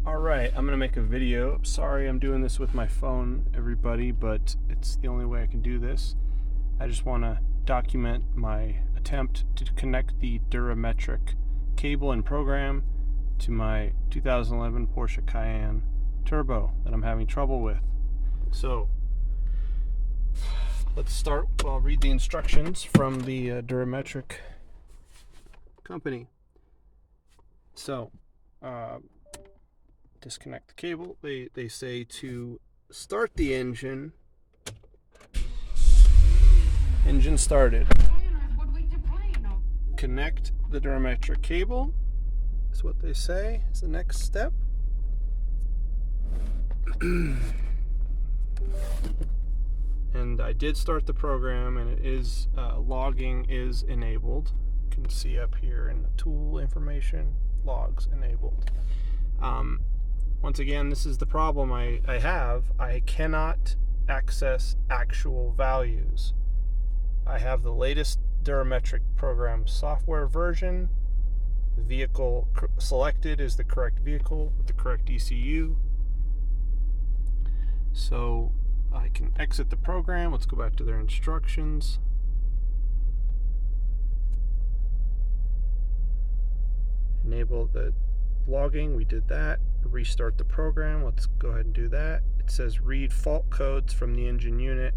Alright, I'm gonna make a video. Sorry I'm doing this with my phone, everybody, but it's the only way I can do this. I just want to document my attempt to connect the Durametric cable and program to my 2011 Porsche Cayenne Turbo that I'm having trouble with. So, let's start. I'll read the instructions from the Durametric company. So, disconnect the cable. They say to start the engine. Engine started. Connect the Durametric cable is what they say is the next step. And I did start the program, and it is logging is enabled. You can see up here in the tool information, logs enabled. Once again, this is the problem I have. I cannot access actual values. I have the latest Durametric program software version. The vehicle selected is the correct vehicle with the correct ECU. So I can exit the program. Let's go back to their instructions. Enable the logging, we did that. Restart the program, let's go ahead and do that. It says read fault codes from the engine unit.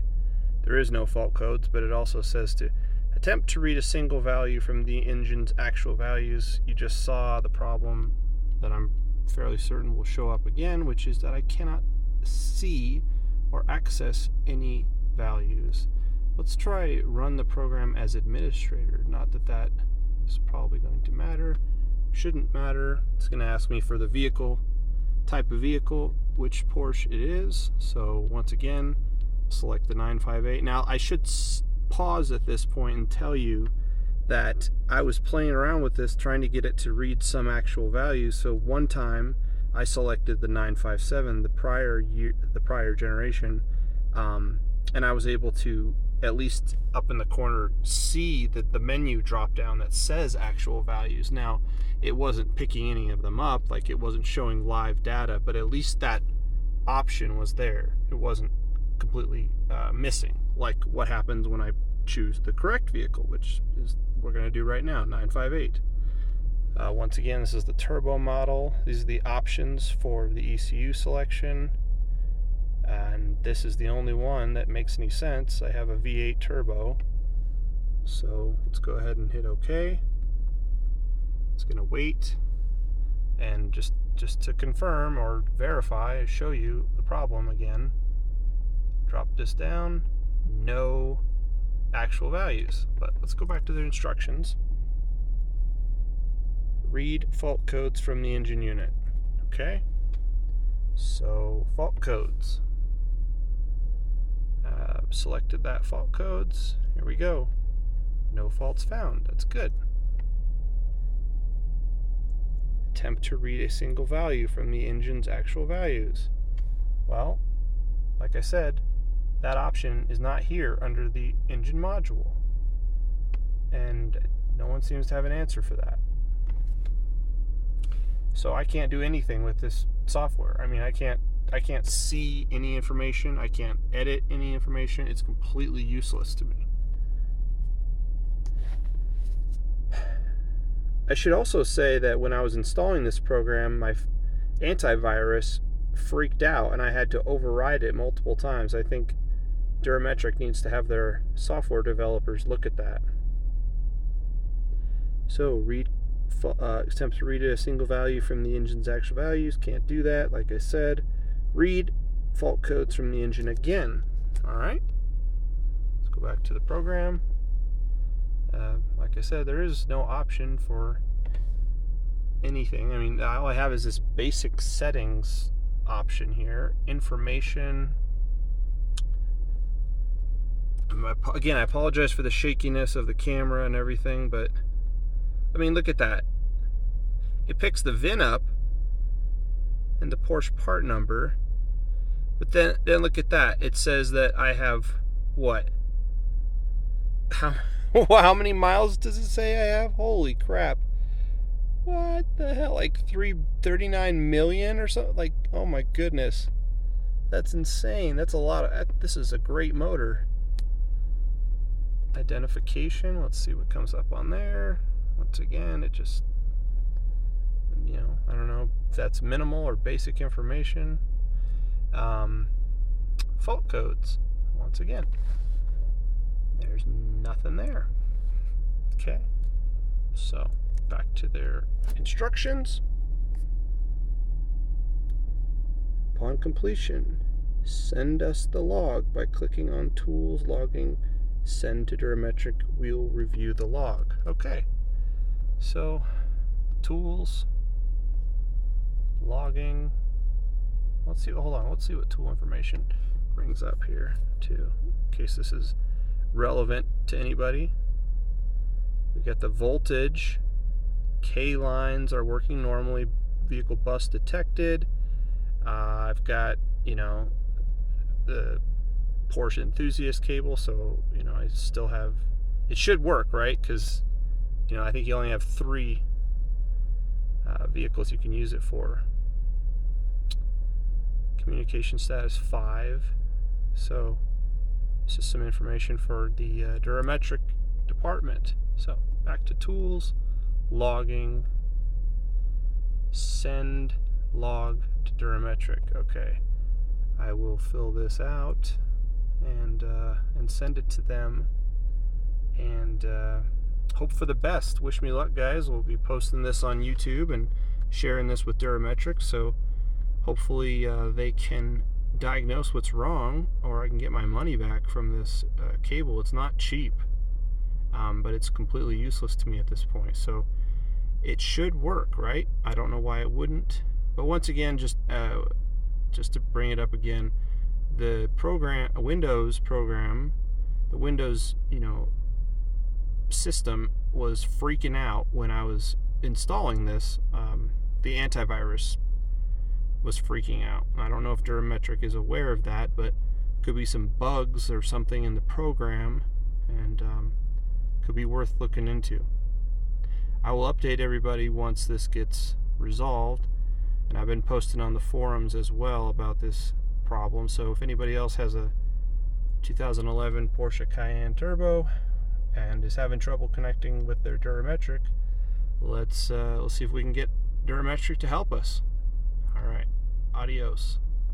There is no fault codes, but it also says to attempt to read a single value from the engine's actual values. You just saw the problem that I'm fairly certain will show up again, which is that I cannot see or access any values. Let's try run the program as administrator. Not that that is probably going to matter. Shouldn't matter. It's going to ask me for the vehicle, type of vehicle, which Porsche it is. So once again, select the 958. Now I should pause at this point and tell you that I was playing around with this, trying to get it to read some actual values. So one time I selected the 957, the prior generation, and I was able to, at least up in the corner, see that the menu drop down that says actual values. Now, it wasn't picking any of them up, like it wasn't showing live data, but at least that option was there. It wasn't completely missing, like what happens when I choose the correct vehicle, which is we're going to do right now, 958. Once again, this is the turbo model. These are the options for the ECU selection. And this is the only one that makes any sense. I have a V8 Turbo. So let's go ahead and hit OK. It's going to wait. And just to confirm or verify, show you the problem again. Drop this down. No actual values. But let's go back to the instructions. Read fault codes from the engine unit. Okay? So, fault codes. Selected that fault codes. Here we go. No faults found. That's good. Attempt to read a single value from the engine's actual values. Well, like I said, that option is not here under the engine module. And no one seems to have an answer for that. So I can't do anything with this software. I mean, I can't see any information. I can't edit any information. It's completely useless to me. I should also say that when I was installing this program, my antivirus freaked out and I had to override it multiple times. I think Durametric needs to have their software developers look at that. So attempt to read a single value from the engine's actual values. Can't do that, like I said. Read fault codes from the engine again. Alright, let's go back to the program. Like I said, there is no option for anything. I mean, all I have is this basic settings option here. Information. Again, I apologize for the shakiness of the camera and everything, but I mean, look at that. It picks the VIN up and the Porsche part number, but then look at that. It says that I have what? How many miles does it say I have? Holy crap. What the hell? Like 339 million or something? Like, oh my goodness. That's insane. That's a lot of. This is a great motor. Identification. Let's see what comes up on there. Once again, it just, I don't know if that's minimal or basic information. Fault codes. Once again, there's nothing there. Okay. So, back to their instructions. Upon completion, send us the log by clicking on Tools, Logging, Send to Durametric. We'll review the log. Okay. So, Tools, Logging. Let's see. Hold on. Let's see what tool information brings up here, too, in case this is relevant to anybody. We got the voltage. K lines are working normally. Vehicle bus detected. I've got, the Porsche enthusiast cable, so, I still have, it should work, right? Because, I think you only have 3 vehicles you can use it for. Communication status 5. So, this is some information for the Durametric department. So, back to tools, logging, send log to Durametric. Okay, I will fill this out and send it to them, and hope for the best. Wish me luck, guys. We'll be posting this on YouTube and sharing this with Durametric, so hopefully they can diagnose what's wrong, or I can get my money back from this cable. It's not cheap, but it's completely useless to me at this point. So it should work, right? I don't know why it wouldn't. But once again, just to bring it up again, the program, Windows program, the Windows, system was freaking out when I was installing this. The antivirus was freaking out. I don't know if Durametric is aware of that, but could be some bugs or something in the program, and could be worth looking into. I will update everybody once this gets resolved, and I've been posting on the forums as well about this problem. So if anybody else has a 2011 Porsche Cayenne Turbo and is having trouble connecting with their Durametric, let's see if we can get Durametric to help us. All right, adios.